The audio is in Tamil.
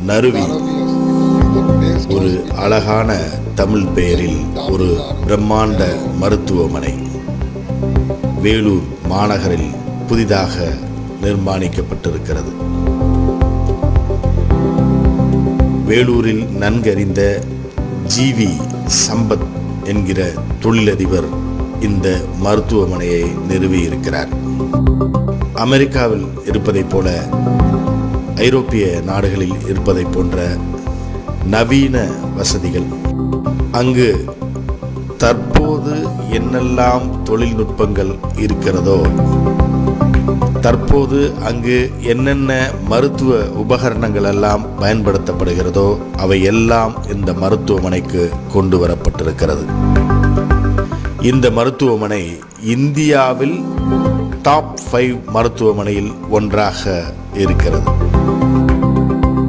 நறுவி ஒரு அழகான தமிழ் பெயரில் ஒரு பிரம்மாண்ட மருத்துவமனை வேலூர் மாநகரில் புதிதாக நிர்மாணிக்கப்பட்டிருக்கிறது. வேலூரில் நன்கறிந்த ஜிவி சம்பத் என்கிற தொழிலதிபர் இந்த மருத்துவமனையை நிறுவியிருக்கிறார். அமெரிக்காவில் இருப்பதைப் போல ஐரோப்பிய நாடுகளில் இருப்பதைப் போன்ற நவீன வசதிகள், அங்கு தற்போது என்னெல்லாம் தொழில்நுட்பங்கள் இருக்கிறதோ, தற்போது அங்கு என்னென்ன மருத்துவ உபகரணங்கள் எல்லாம் பயன்படுத்தப்படுகிறதோ அவை எல்லாம் இந்த மருத்துவமனைக்கு கொண்டு வரப்பட்டிருக்கிறது. இந்த மருத்துவமனை இந்தியாவில் டாப் 5 மருத்துவமனையில் ஒன்றாக இருக்கிறது.